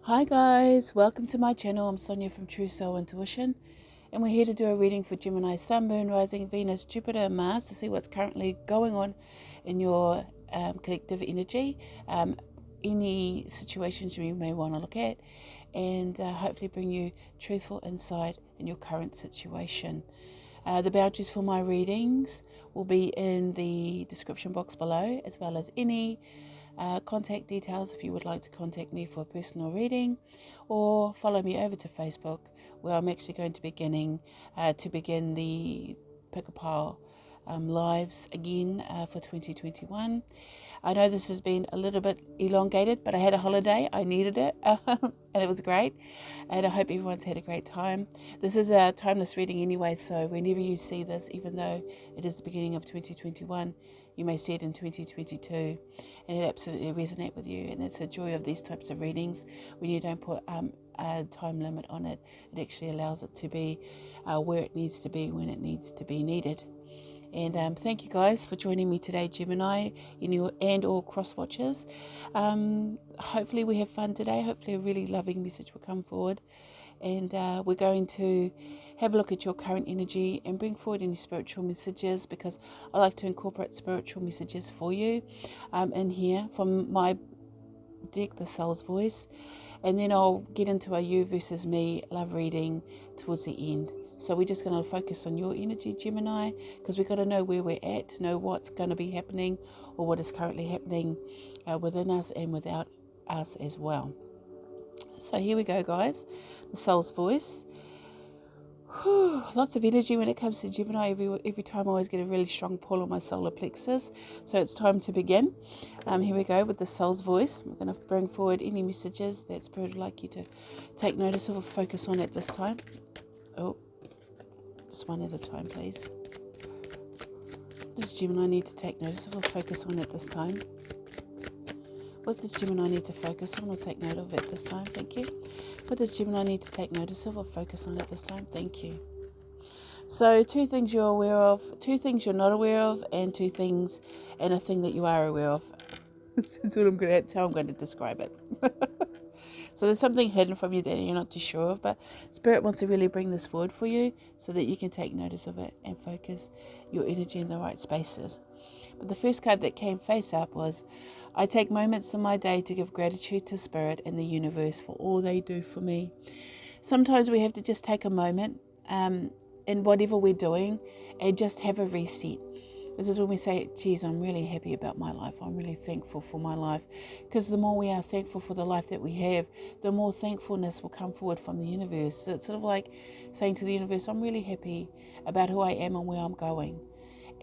Hi guys, welcome to my channel. I'm Sonia from Truesoulintuition, and we're here to do a reading for Gemini Sun, Moon, Rising, Venus, Jupiter and Mars to see what's currently going on in your collective energy, any situations you may want to look at, and hopefully bring you truthful insight in your current situation. The boundaries for my readings will be in the description box below, as well as any contact details if you would like to contact me for a personal reading, or follow me over to Facebook, where I'm actually going to begin the pick a pile lives again for 2021. I know this has been a little bit elongated, but I had a holiday. I needed it, and it was great. And I hope everyone's had a great time. This is a timeless reading anyway, so whenever you see this, even though it is the beginning of 2021, you may see it in 2022, and it absolutely resonates with you. And it's a joy of these types of readings when you don't put a time limit on it. It actually allows it to be where it needs to be when it needs to be needed. And thank you guys for joining me today, Gemini, and all cross watchers. Hopefully we have fun today. Hopefully a really loving message will come forward. And we're going to have a look at your current energy and bring forward any spiritual messages, because I like to incorporate spiritual messages for you in here from my deck, the Soul's Voice. And then I'll get into a you versus me love reading towards the end. So we're just going to focus on your energy, Gemini, because we've got to know where we're at, to know what's going to be happening or what is currently happening within us and without us as well. So here we go, guys. The Soul's Voice. Lots of energy when it comes to Gemini. Every time I always get a really strong pull on my solar plexus. So it's time to begin. Here we go with the Soul's Voice. We're going to bring forward any messages that Spirit would like you to take notice of or focus on at this time. Oh, just one at a time, please. What does Gemini need to take notice of or focus on at this time? What does Gemini need to focus on or take note of at this time? Thank you. What does Gemini need to take notice of or focus on at this time? Thank you. So 2 things you're aware of, 2 things you're not aware of, and 2 things and a thing that you are aware of. That's what I'm going to describe it. So there's something hidden from you that you're not too sure of, but Spirit wants to really bring this forward for you so that you can take notice of it and focus your energy in the right spaces. But the first card that came face up was, I take moments in my day to give gratitude to Spirit and the universe for all they do for me. Sometimes we have to just take a moment in whatever we're doing and just have a reset. This is when we say, geez, I'm really happy about my life. I'm really thankful for my life. Because the more we are thankful for the life that we have, the more thankfulness will come forward from the universe. So it's sort of like saying to the universe, I'm really happy about who I am and where I'm going.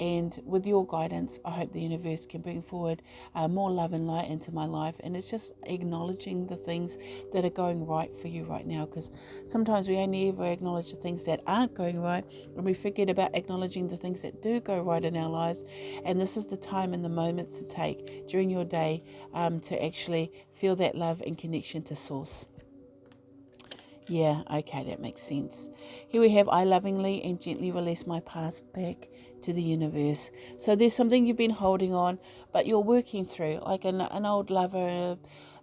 And with your guidance, I hope the universe can bring forward more love and light into my life. And it's just acknowledging the things that are going right for you right now. Because sometimes we only ever acknowledge the things that aren't going right, and we forget about acknowledging the things that do go right in our lives. And this is the time and the moments to take during your day to actually feel that love and connection to Source. Yeah, okay, that makes sense. Here we have, I lovingly and gently release my past back to the universe. So there's something you've been holding on, but you're working through, like an old lover,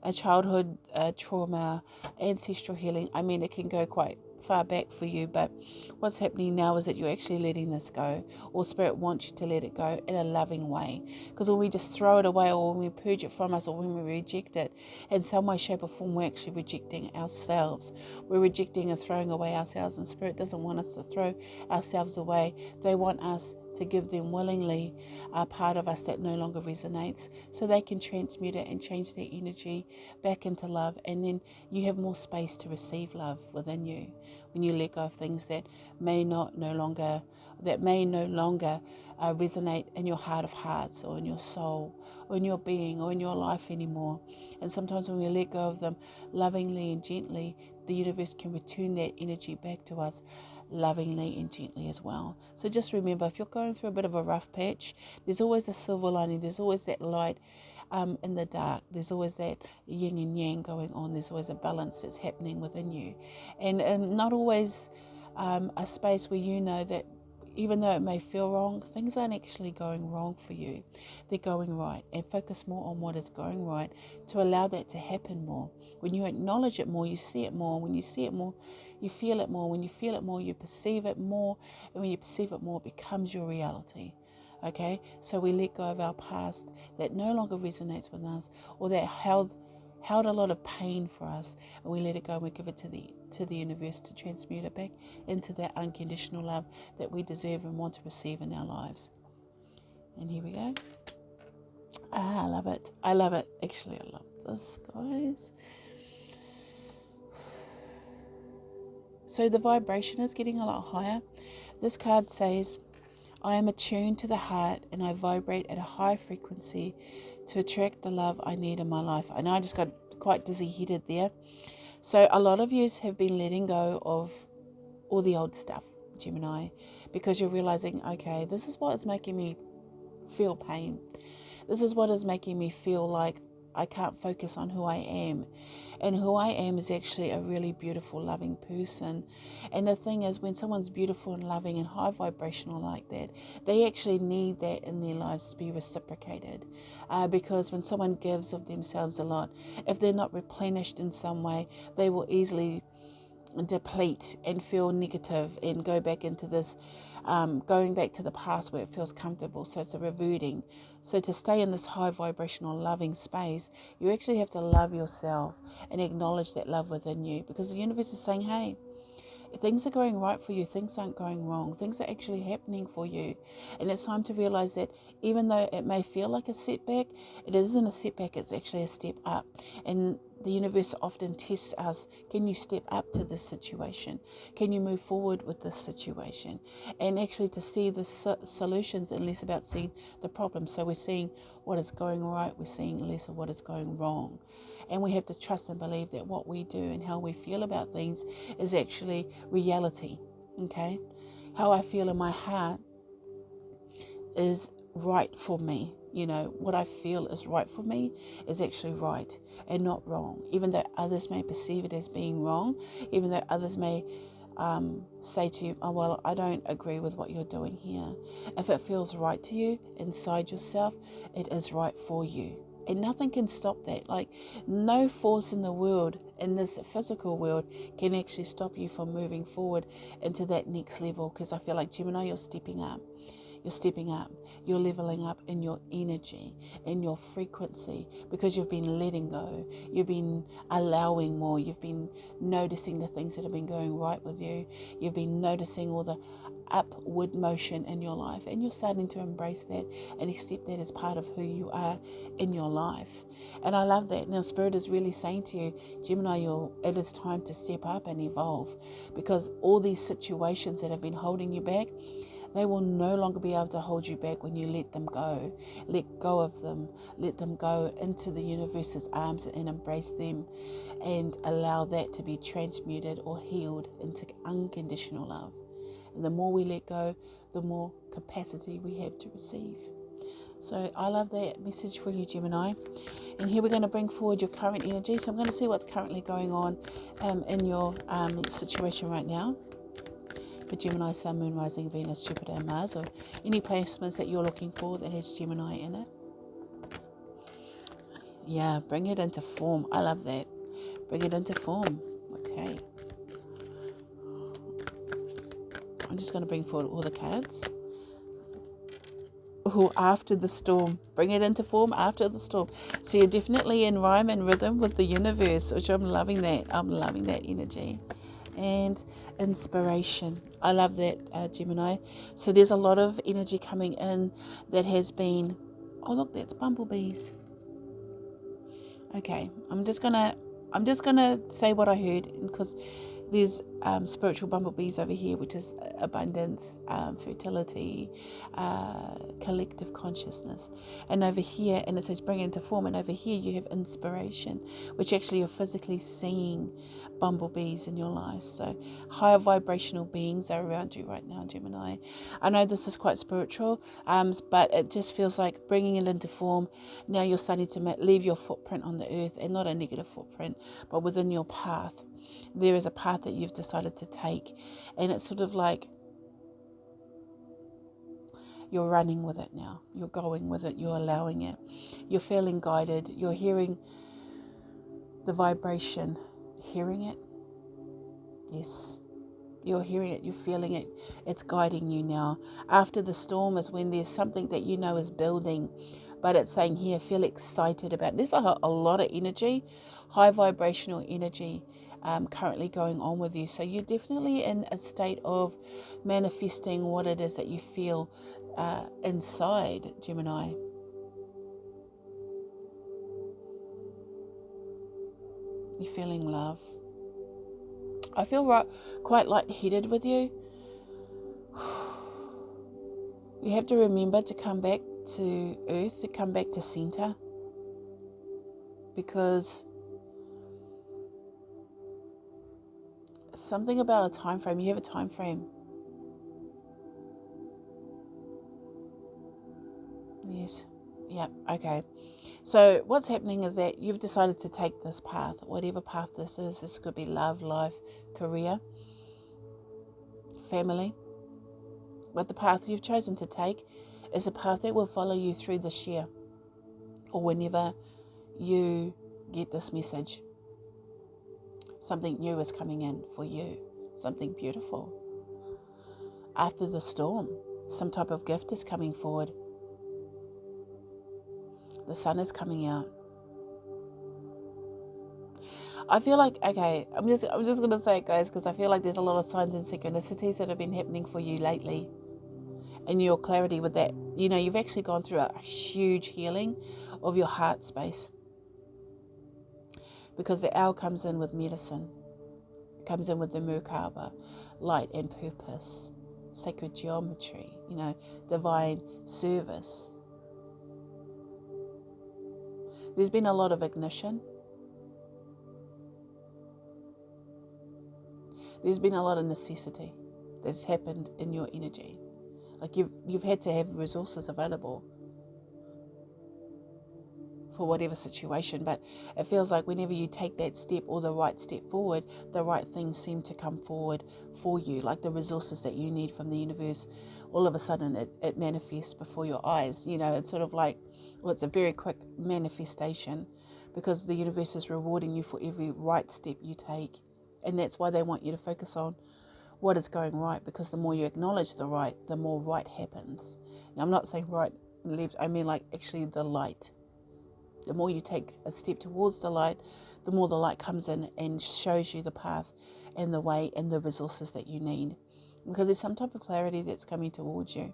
a childhood trauma, ancestral healing. I mean, it can go quite far back for you, but what's happening now is that you're actually letting this go, or Spirit wants you to let it go in a loving way. Because when we just throw it away, or when we purge it from us, or when we reject it in some way, shape or form, we're actually rejecting ourselves. We're rejecting and throwing away ourselves, and Spirit doesn't want us to throw ourselves away. They want us to give them willingly a part of us that no longer resonates, so they can transmute it and change their energy back into love. And then you have more space to receive love within you when you let go of things that may no longer resonate in your heart of hearts, or in your soul, or in your being, or in your life anymore. And sometimes when we let go of them lovingly and gently, the universe can return that energy back to us lovingly and gently as well. So just remember, if you're going through a bit of a rough patch, there's always a silver lining. There's always that light in the dark. There's always that yin and yang going on. There's always a balance that's happening within you, and not always a space where you know that even though it may feel wrong, things aren't actually going wrong for you. They're going right. And focus more on what is going right to allow that to happen more. When you acknowledge it more, you see it more. When you see it more, you feel it more. When you feel it more, you perceive it more. And when you perceive it more, it becomes your reality. Okay? So we let go of our past that no longer resonates with us, or that held a lot of pain for us, and we let it go and we give it to the universe to transmute it back into that unconditional love that we deserve and want to receive in our lives. And here we go. I love it. I love it. Actually, I love this, guys. So the vibration is getting a lot higher. This card says, I am attuned to the heart and I vibrate at a high frequency to attract the love I need in my life. I know I just got quite dizzy-headed there. So a lot of you have been letting go of all the old stuff, Gemini, because you're realizing, okay, this is what is making me feel pain. This is what is making me feel like I can't focus on who I am. And who I am is actually a really beautiful, loving person. And the thing is, when someone's beautiful and loving and high vibrational like that, they actually need that in their lives to be reciprocated. Because when someone gives of themselves a lot, if they're not replenished in some way, they will easily deplete and feel negative and go back into this going back to the past where it feels comfortable. So it's a reverting. So to stay in this high vibrational loving space, you actually have to love yourself and acknowledge that love within you, because the universe is saying, hey, things are going right for you, things aren't going wrong, things are actually happening for you. And it's time to realize that even though it may feel like a setback, it isn't a setback, it's actually a step up. And the universe often tests us. Can you step up to this situation? Can you move forward with this situation? And actually to see the solutions and less about seeing the problem. So we're seeing what is going right, we're seeing less of what is going wrong. And we have to trust and believe that what we do and how we feel about things is actually reality. Okay? How I feel in my heart is right for me. You know, what I feel is right for me is actually right and not wrong. Even though others may perceive it as being wrong, even though others may say to you, oh, well, I don't agree with what you're doing here. If it feels right to you inside yourself, it is right for you. And nothing can stop that. Like, no force in the world, in this physical world, can actually stop you from moving forward into that next level. Because I feel like, Gemini, you're stepping up. You're stepping up. You're leveling up in your energy, in your frequency, because you've been letting go. You've been allowing more. You've been noticing the things that have been going right with you. You've been noticing all the upward motion in your life, and you're starting to embrace that and accept that as part of who you are in your life. And I love that. Now, Spirit is really saying to you, Gemini, it is time to step up and evolve, because all these situations that have been holding you back, they will no longer be able to hold you back when you let them go. Let go of them. Let them go into the universe's arms and embrace them, and allow that to be transmuted or healed into unconditional love. And the more we let go, the more capacity we have to receive. So I love that message for you, Gemini. And here we're going to bring forward your current energy. So I'm going to see what's currently going on in your situation right now. For Gemini, Sun, Moon, Rising, Venus, Jupiter and Mars, or any placements that you're looking for that has Gemini in it. Yeah, bring it into form. I love that. Bring it into form. Okay. I'm just going to bring forward all the cards. Oh, after the storm. Bring it into form after the storm. So you're definitely in rhyme and rhythm with the universe, which I'm loving that. I'm loving that energy. And inspiration. I love that, Gemini. So there's a lot of energy coming in that has been... Oh, look, that's bumblebees. Okay, I'm just gonna say what I heard, because there's spiritual bumblebees over here, which is abundance, fertility, collective consciousness. And over here, and it says bring it into form, and over here you have inspiration, which actually you're physically seeing bumblebees in your life. So higher vibrational beings are around you right now, Gemini. I know this is quite spiritual, but it just feels like bringing it into form. Now you're starting to leave your footprint on the earth, and not a negative footprint, but within your path. There is a path that you've decided to take, and it's sort of like You're running with it now. You're going with it. You're allowing it. You're feeling guided. You're hearing the vibration. Hearing it? Yes. You're hearing it. You're feeling it. It's guiding you now. After the storm is when there's something that you know is building. But it's saying here, feel excited about it. There's a lot of energy, high vibrational energy currently going on with you. So you're definitely in a state of manifesting what it is that you feel inside, Gemini. You're feeling love. I feel quite lightheaded with you. You have to remember to come back to earth, to come back to center. Because something about a time frame, you have a time frame. Yes. Yep. Okay. So what's happening is that you've decided to take this path, whatever path this is. This could be love, life, career, family. But the path you've chosen to take is a path that will follow you through this year or whenever you get this message. Something new is coming in for you, something beautiful. After the storm, some type of gift is coming forward. The sun is coming out. I feel like, okay, I'm just going to say it, guys, because I feel like there's a lot of signs and synchronicities that have been happening for you lately. And your clarity with that, you know, you've actually gone through a huge healing of your heart space. Because the owl comes in with medicine. It comes in with the Merkaba, light and purpose, sacred geometry, you know, divine service. There's been a lot of ignition. There's been a lot of necessity that's happened in your energy. Like you've had to have resources available for whatever situation, but it feels like whenever you take that step or the right step forward, the right things seem to come forward for you, like the resources that you need from the universe. All of a sudden it manifests before your eyes. You know, it's sort of like, well, it's a very quick manifestation because the universe is rewarding you for every right step you take. And that's why they want you to focus on what is going right, because the more you acknowledge the right, the more right happens. Now, I'm not saying right and left, I mean like actually the light. The more you take a step towards the light, the more the light comes in and shows you the path and the way and the resources that you need. Because there's some type of clarity that's coming towards you.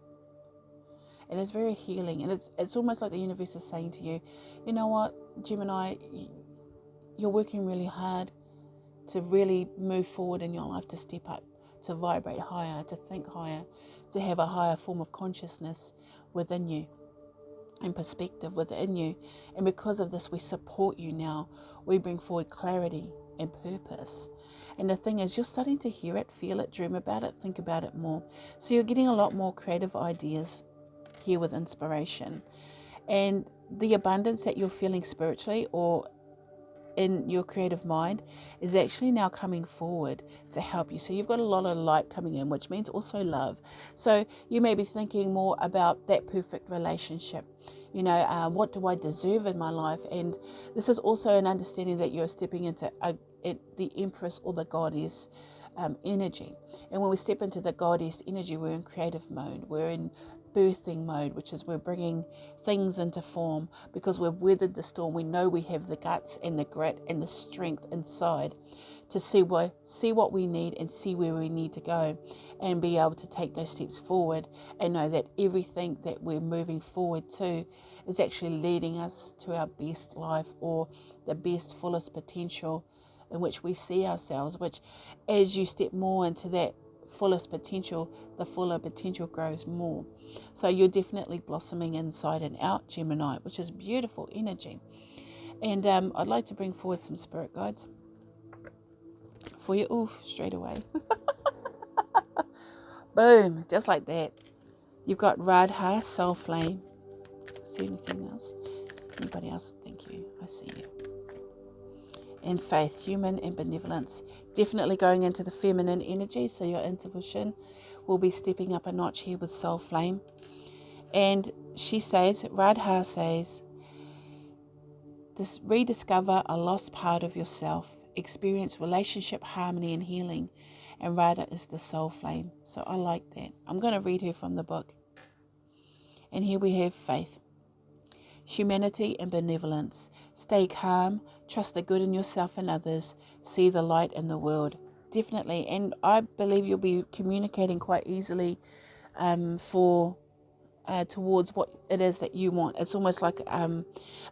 And it's very healing. And it's almost like the universe is saying to you, you know what, Gemini, you're working really hard to really move forward in your life, to step up, to vibrate higher, to think higher, to have a higher form of consciousness within you and perspective within you. And because of this, we support you now. We bring forward clarity and purpose. And the thing is, you're starting to hear it, feel it, dream about it, think about it more. So you're getting a lot more creative ideas here with inspiration. And the abundance that you're feeling spiritually or in your creative mind is actually now coming forward to help you. So you've got a lot of light coming in, which means also love. So you may be thinking more about that perfect relationship. You know, what do I deserve in my life? And this is also an understanding that you're stepping into the Empress or the Goddess energy. And when we step into the Goddess energy, we're in creative mode. We're in birthing mode, which is we're bringing things into form because we've weathered the storm. We know we have the guts and the grit and the strength inside to see what we need and see where we need to go and be able to take those steps forward and know that everything that we're moving forward to is actually leading us to our best life or the best, fullest potential in which we see ourselves, which as you step more into that fullest potential, the fuller potential grows more. So you're definitely blossoming inside and out, Gemini, which is beautiful energy. And I'd like to bring forward some spirit guides for you. Oof, straight away. Boom, just like that. You've got Radha, Soul Flame. See anything else? Anybody else? Thank you. I see you. And faith, human and benevolence. Definitely going into the feminine energy, so your intuition will be stepping up a notch here with Soul Flame. And she says, Radha says, rediscover a lost part of yourself, experience relationship harmony and healing. And Radha is the soul flame. So I like that. I'm going to read her from the book. And here we have faith, humanity and benevolence. Stay calm, trust the good in yourself and others, see the light in the world. Definitely. And I believe you'll be communicating quite easily towards what it is that you want. It's almost like a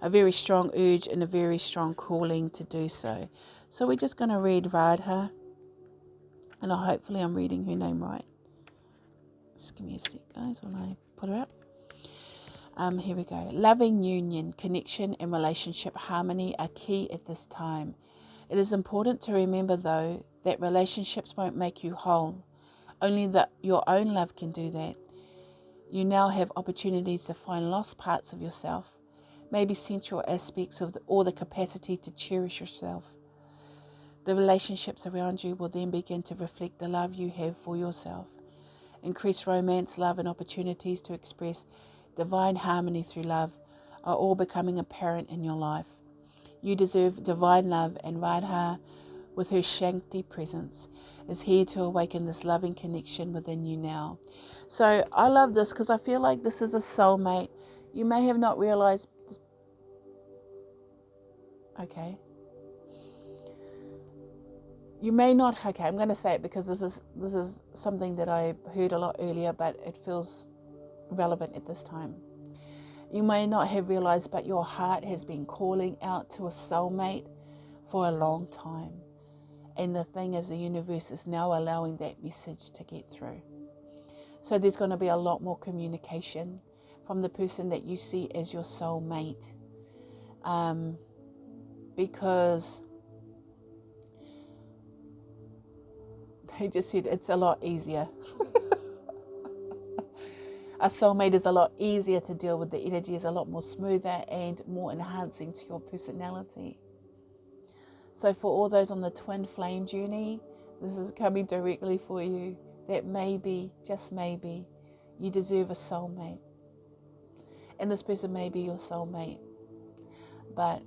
very strong urge and a very strong calling to do so. So we're just going to read Radha, and hopefully I'm reading her name right. Just give me a sec, guys, while I put her up. Here we go. Loving union, connection and relationship harmony are key at this time. It is important to remember, though, that relationships won't make you whole. Only that your own love can do that. You now have opportunities to find lost parts of yourself, maybe sensual aspects or the capacity to cherish yourself. The relationships around you will then begin to reflect the love you have for yourself. Increased romance, love, and opportunities to express divine harmony through love are all becoming apparent in your life. You deserve divine love, and Radha, with her Shakti presence, is here to awaken this loving connection within you now. So I love this because I feel like this is a soulmate. You may have not realized. Okay. You may not. Okay, I'm going to say it because this is something that I heard a lot earlier, but it feels relevant at this time. You may not have realized, but your heart has been calling out to a soulmate for a long time. And the thing is, the universe is now allowing that message to get through. So there's going to be a lot more communication from the person that you see as your soulmate. Because they just said it's a lot easier. A soulmate is a lot easier to deal with. The energy is a lot more smoother and more enhancing to your personality. So for all those on the twin flame journey, this is coming directly for you. That maybe, just maybe, you deserve a soulmate. And this person may be your soulmate. But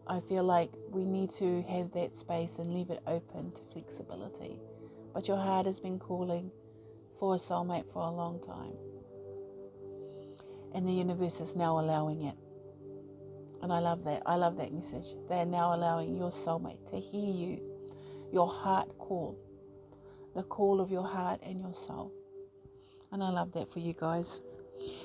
I feel like we need to have that space and leave it open to flexibility. But your heart has been calling for a soulmate for a long time. And the universe is now allowing it. And I love that. I love that message. They are now allowing your soulmate to hear you, your heart call, the call of your heart and your soul. And I love that for you guys.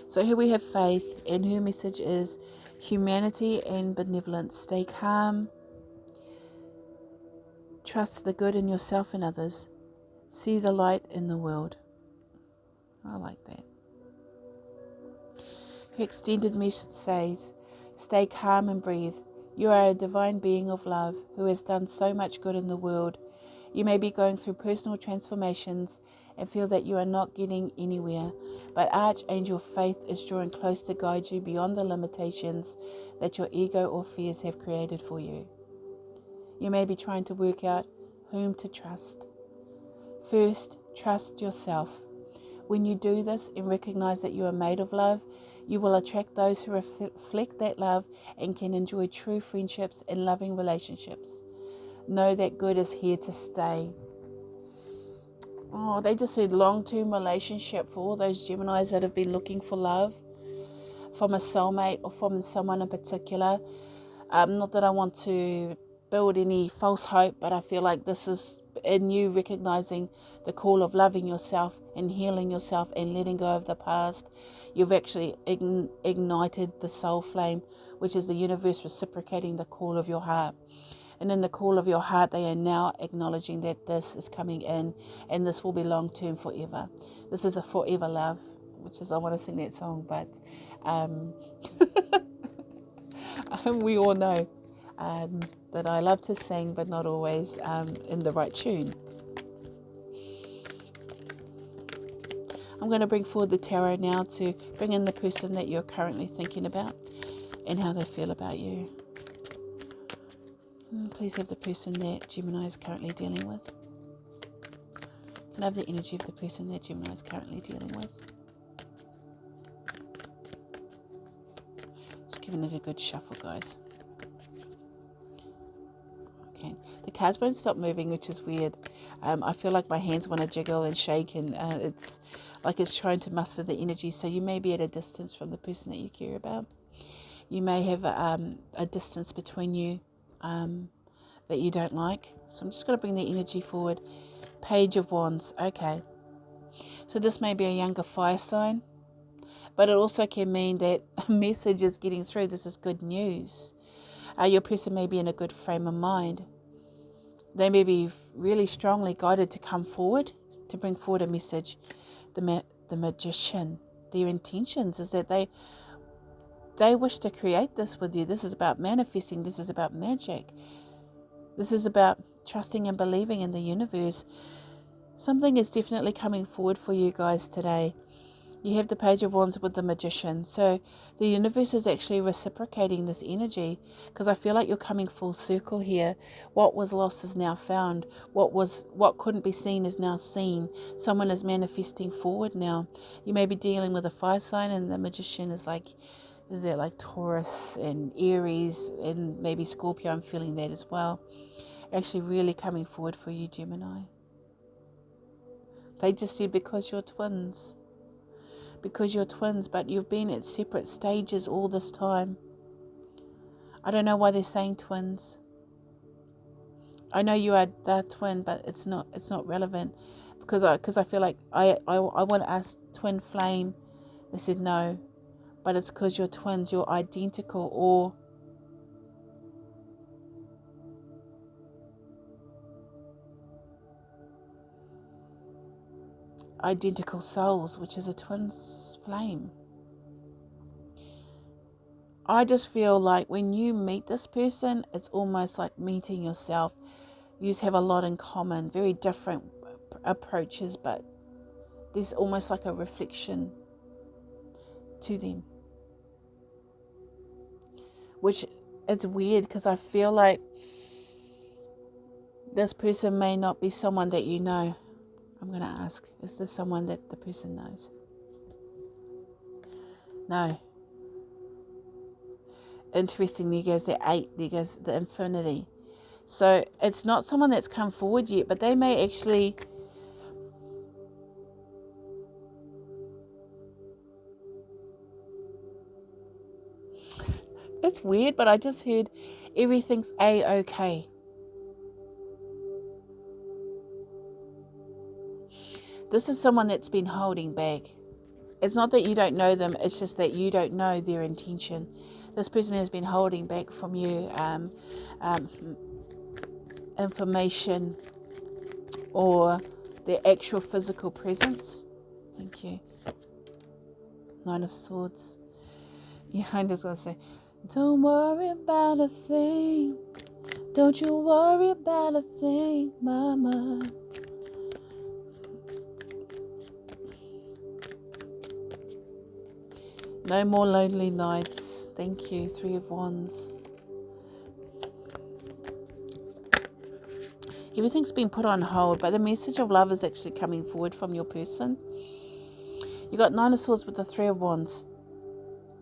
So here we have Faith, and her message is humanity and benevolence. Stay calm. Trust the good in yourself and others. See the light in the world. I like that. Her extended message says, stay calm and breathe. You are a divine being of love who has done so much good in the world. You may be going through personal transformations and feel that you are not getting anywhere, but Archangel Faith is drawing close to guide you beyond the limitations that your ego or fears have created for you. You may be trying to work out whom to trust. First, trust yourself. When you do this and recognize that you are made of love, you will attract those who reflect that love and can enjoy true friendships and loving relationships. Know that good is here to stay. Oh, they just said long-term relationship for all those Geminis that have been looking for love from a soulmate or from someone in particular. Not that I want to build any false hope, but I feel like this is in you recognizing the call of loving yourself and healing yourself and letting go of the past. You've actually ignited the soul flame, which is the universe reciprocating the call of your heart. And in the call of your heart, they are now acknowledging that this is coming in and this will be long-term forever. This is a forever love, which is, I want to sing that song, but we all know that I love to sing, but not always in the right tune. I'm going to bring forward the tarot now to bring in the person that you're currently thinking about and how they feel about you. Please have the person that Gemini is currently dealing with. Can I have the energy of the person that Gemini is currently dealing with? giving it a good shuffle, guys. Okay, the cards won't stop moving, which is weird. I feel like my hands want to jiggle and shake, and it's like it's trying to muster the energy. So you may be at a distance from the person that you care about. You may have a distance between you that you don't like. So I'm just going to bring the energy forward. Page of Wands. Okay. So this may be a younger fire sign, but it also can mean that a message is getting through. This is good news. Your person may be in a good frame of mind. They may be really strongly guided to come forward, to bring forward a message. The Magician, their intentions is that they wish to create this with you. This is about manifesting. This is about magic. This is about trusting and believing in the universe. Something is definitely coming forward for you guys today. You have the Page of Wands with the Magician. So the universe is actually reciprocating this energy, because I feel like you're coming full circle here. What was lost is now found. What couldn't be seen is now seen. Someone is manifesting forward now. You may be dealing with a fire sign, and the Magician is like Taurus and Aries and maybe Scorpio. I'm feeling that as well. Actually really coming forward for you, Gemini. They just said because you're twins. Because you're twins, but you've been at separate stages all this time. I don't know why they're saying twins. I know you are the twin, but it's not relevant, because I feel like I want to ask twin flame. They said no, but it's because you're twins, you're identical, or identical souls, which is a twin's flame. I just feel like when you meet this person, it's almost like meeting yourself. You have a lot in common, very different approaches, but there's almost like a reflection to them. Which, it's weird, because I feel like this person may not be someone that you know. I'm going to ask, is this someone that the person knows? No. Interesting, there goes the 8, there goes the infinity. So it's not someone that's come forward yet, but they may actually... It's weird, but I just heard everything's A-okay. This is someone that's been holding back. It's not that you don't know them, it's just that you don't know their intention. This person has been holding back from you information or their actual physical presence. Thank you. 9 of Swords. Yeah, I'm just going to say, don't worry about a thing. Don't you worry about a thing, mama. No more lonely nights. Thank you. 3 of Wands. Everything's been put on hold, but the message of love is actually coming forward from your person. You got 9 of Swords with the 3 of Wands.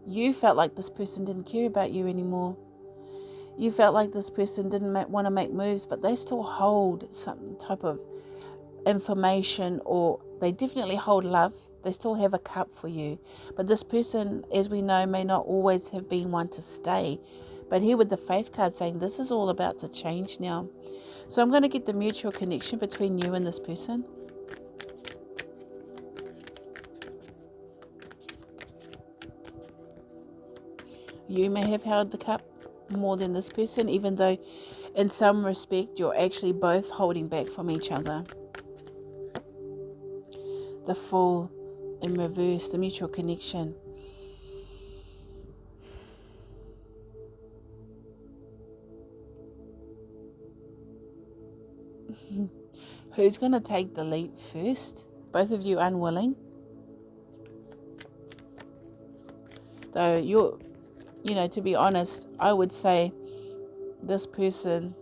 You felt like this person didn't care about you anymore. You felt like this person didn't want to make moves, but they still hold some type of information, or they definitely hold love. They still have a cup for you. But this person, as we know, may not always have been one to stay. But here with the Faith card saying this is all about to change now. So I'm going to get the mutual connection between you and this person. You may have held the cup more than this person, even though in some respect you're actually both holding back from each other. The Fool in reverse, the mutual connection. Who's going to take the leap first? Both of you unwilling. Though to be honest, I would say this person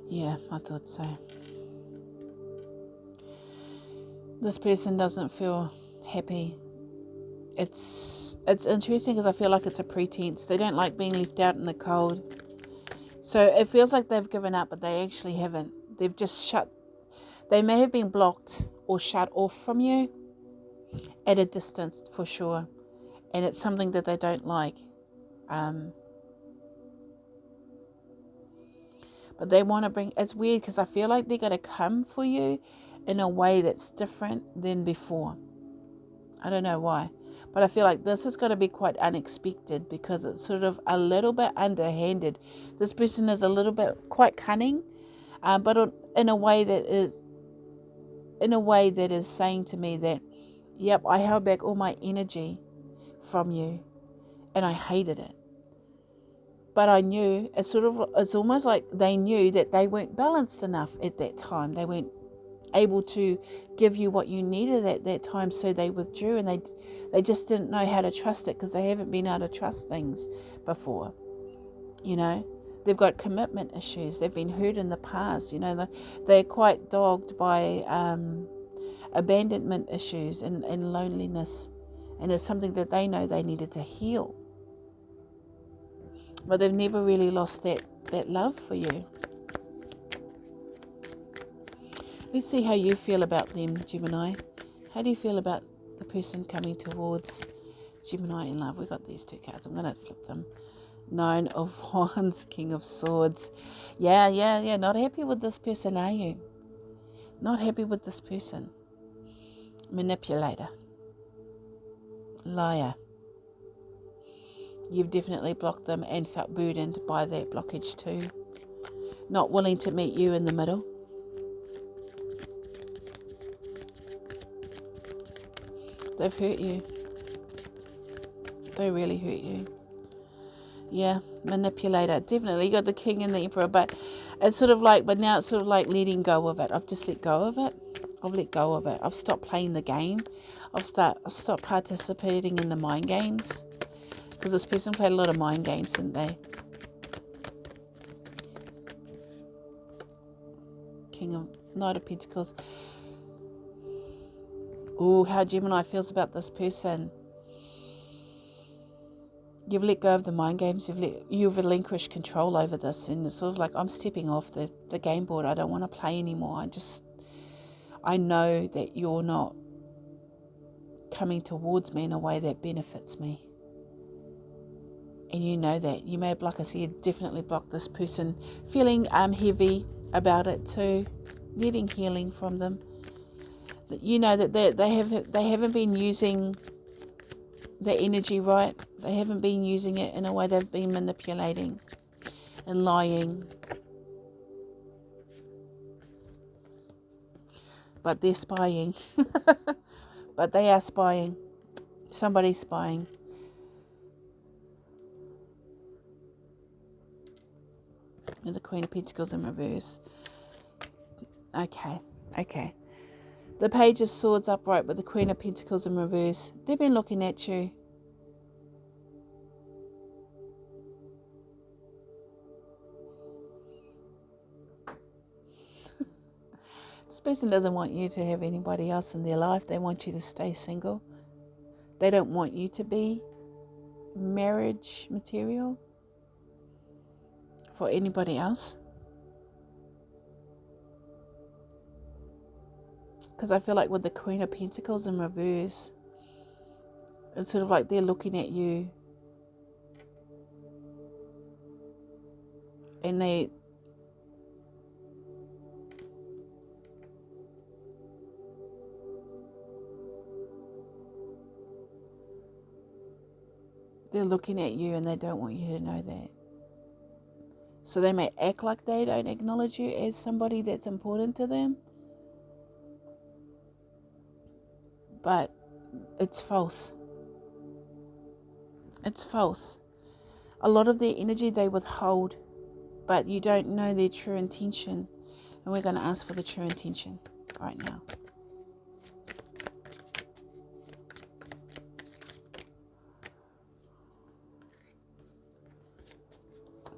yeah, I thought so. This person doesn't feel happy. It's interesting because I feel like it's a pretense. They don't like being left out in the cold. So it feels like they've given up, but they actually haven't. They've just they may have been blocked or shut off from you at a distance for sure. And it's something that they don't like. But they want to bring, it's weird because I feel like they're going to come for you in a way that's different than before. I don't know why. But I feel like this is going to be quite unexpected because it's sort of a little bit underhanded. This person is a little bit quite cunning, but in a way that is saying to me that, yep, I held back all my energy from you and I hated it. But I knew, it's almost like they knew that they weren't balanced enough at that time. They weren't able to give you what you needed at that time, so they withdrew, and they just didn't know how to trust it because they haven't been able to trust things before. You know, they've got commitment issues. They've been hurt in the past. You know, they're quite dogged by abandonment issues and loneliness, and it's something that they know they needed to heal. But they've never really lost that love for you. Let's see how you feel about them, Gemini. How do you feel about the person coming towards Gemini in love? We've got these two cards. I'm going to flip them. 9 of Wands, King of Swords. Yeah. Not happy with this person, are you? Not happy with this person. Manipulator. Liar. You've definitely blocked them and felt burdened by that blockage too. Not willing to meet you in the middle. They've hurt you. They really hurt you. Yeah, manipulator. Definitely. You got the King and the Emperor, but it's sort of like, but now it's sort of like letting go of it. I've just let go of it. I've let go of it. I've stopped playing the game. I've stopped participating in the mind games. Because this person played a lot of mind games, didn't they? Knight of Pentacles. Ooh, how Gemini feels about this person. You've let go of the mind games. You've relinquished control over this, and it's sort of like, I'm stepping off the game board. I don't want to play anymore. I know that you're not coming towards me in a way that benefits me. And you know that. You may have, like I said, definitely blocked this person, feeling heavy about it too, needing healing from them. You know that they haven't been using the energy right. They haven't been using it in a way. They've been manipulating and lying. But they're spying. But they are spying. Somebody's spying. And the Queen of Pentacles in reverse. Okay. The Page of Swords upright with the Queen of Pentacles in reverse. They've been looking at you. This person doesn't want you to have anybody else in their life. They want you to stay single. They don't want you to be marriage material for anybody else. Because I feel like with the Queen of Pentacles in reverse, it's sort of like they're looking at you and they're looking at you and they don't want you to know that. So they may act like they don't acknowledge you as somebody that's important to them. But it's false. It's false. A lot of their energy they withhold, but you don't know their true intention. And we're going to ask for the true intention right now.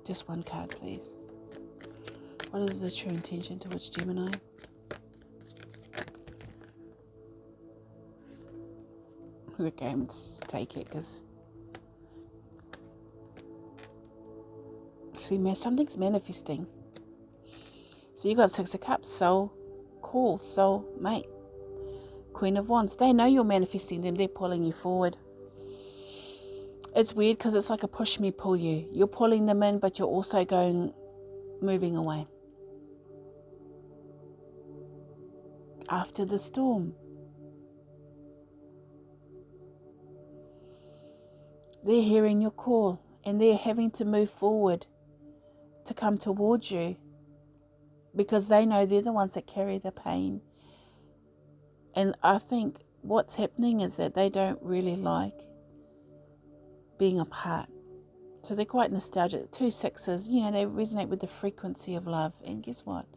Just one card, please. What is the true intention towards Gemini? Okay, I'm just take it because see, something's manifesting. So you got Six of Cups, soul, call, soul, mate. Queen of Wands. They know you're manifesting them. They're pulling you forward. It's weird because it's like a push me, pull you. You're pulling them in, but you're also moving away. After the storm. They're hearing your call and they're having to move forward to come towards you because they know they're the ones that carry the pain. And I think what's happening is that they don't really like being apart. So they're quite nostalgic. 2 sixes, they resonate with the frequency of love. And guess what?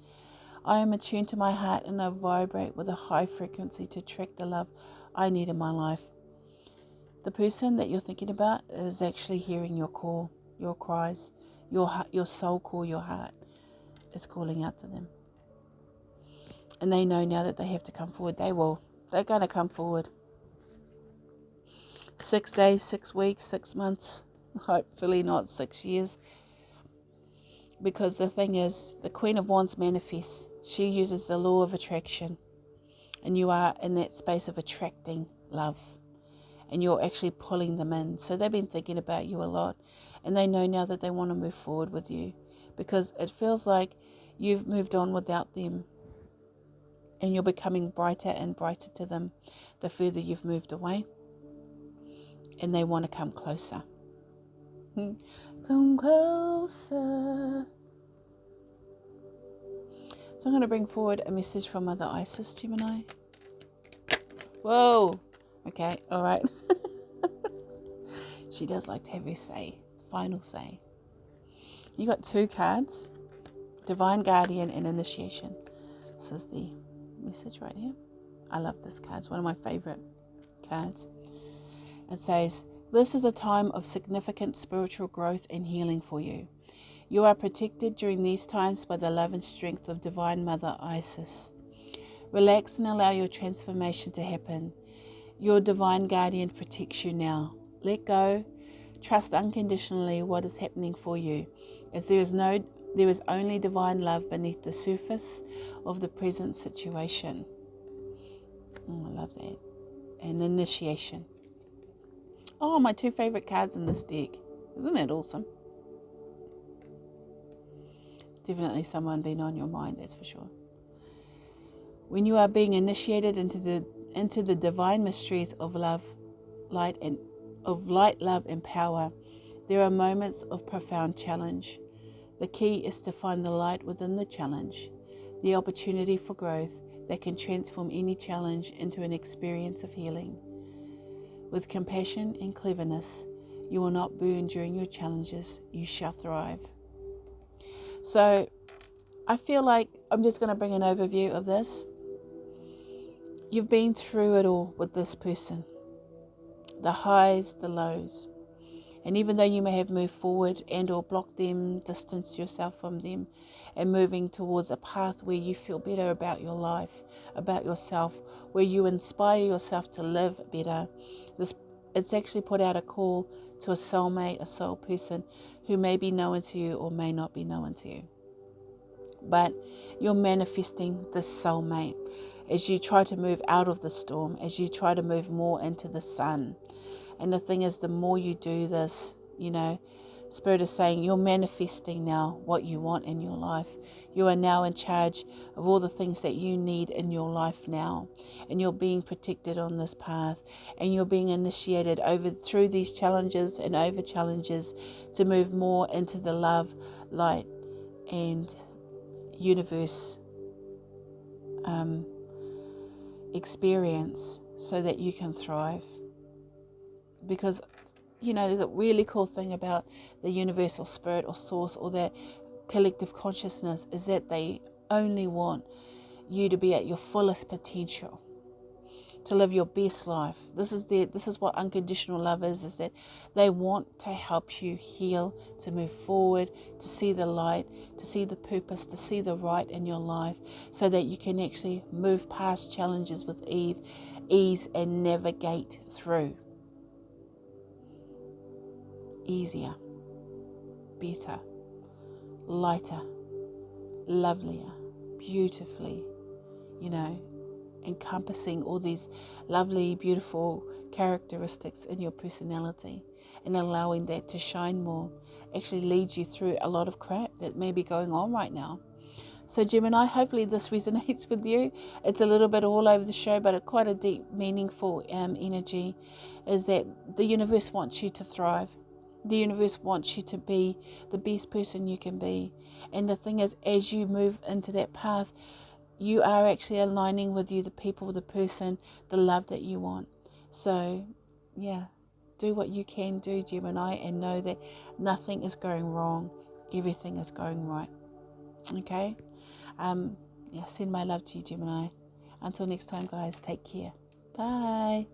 I am attuned to my heart and I vibrate with a high frequency to attract the love I need in my life. The person that you're thinking about is actually hearing your call, your cries, your soul call, your heart is calling out to them. And they know now that they have to come forward. They will. They're going to come forward. 6 days, 6 weeks, 6 months. Hopefully not 6 years. Because the thing is, the Queen of Wands manifests. She uses the law of attraction. And you are in that space of attracting love. And you're actually pulling them in. So they've been thinking about you a lot. And they know now that they want to move forward with you. Because it feels like you've moved on without them. And you're becoming brighter and brighter to them the further you've moved away. And they want to come closer. Come closer. So I'm going to bring forward a message from Mother Isis, Gemini. Whoa. Okay, all right. She does like to have her say, final say. You got 2 cards, Divine Guardian and Initiation. This is the message right here. I love this card. It's one of my favorite cards. It says, this is a time of significant spiritual growth and healing for you. You are protected during these times by the love and strength of Divine Mother Isis. Relax and allow your transformation to happen. Your Divine Guardian protects you now. Let go. Trust unconditionally what is happening for you, as there is only divine love beneath the surface of the present situation. I love that. And Initiation. Oh, my 2 favorite cards in this deck. Isn't that awesome? Definitely someone been on your mind, that's for sure. When you are being initiated into the divine mysteries of love, light, love, and power, there are moments of profound challenge. The key is to find the light within the challenge, the opportunity for growth that can transform any challenge into an experience of healing. With compassion and cleverness, you will not burn during your challenges. You shall thrive. So I feel like I'm just going to bring an overview of this. You've been through it all with this person. The highs, the lows. And even though you may have moved forward and or blocked them, distanced yourself from them, and moving towards a path where you feel better about your life, about yourself, where you inspire yourself to live better, it's actually put out a call to a soulmate, a soul person who may be known to you or may not be known to you. But you're manifesting this soulmate as you try to move out of the storm, as you try to move more into the sun. And the thing is, the more you do this, Spirit is saying you're manifesting now what you want in your life. You are now in charge of all the things that you need in your life now. And you're being protected on this path. And you're being initiated through these challenges and over challenges to move more into the love, light, and universe experience so that you can thrive. Because there's a really cool thing about the universal spirit or source or that collective consciousness is that they only want you to be at your fullest potential, to live your best life. This is what unconditional love is that they want to help you heal, to move forward, to see the light, to see the purpose, to see the right in your life so that you can actually move past challenges with ease ease and navigate through. Easier, better, lighter, lovelier, beautifully, encompassing all these lovely, beautiful characteristics in your personality, and allowing that to shine more actually leads you through a lot of crap that may be going on right now. So Gemini, hopefully this resonates with you. It's a little bit all over the show, but quite a deep, meaningful energy, is that the universe wants you to thrive. The universe wants you to be the best person you can be. And the thing is, as you move into that path, you are actually aligning with you, the people, the person, the love that you want. So, yeah, do what you can do, Gemini, and know that nothing is going wrong. Everything is going right. Okay? Send my love to you, Gemini. Until next time, guys, take care. Bye.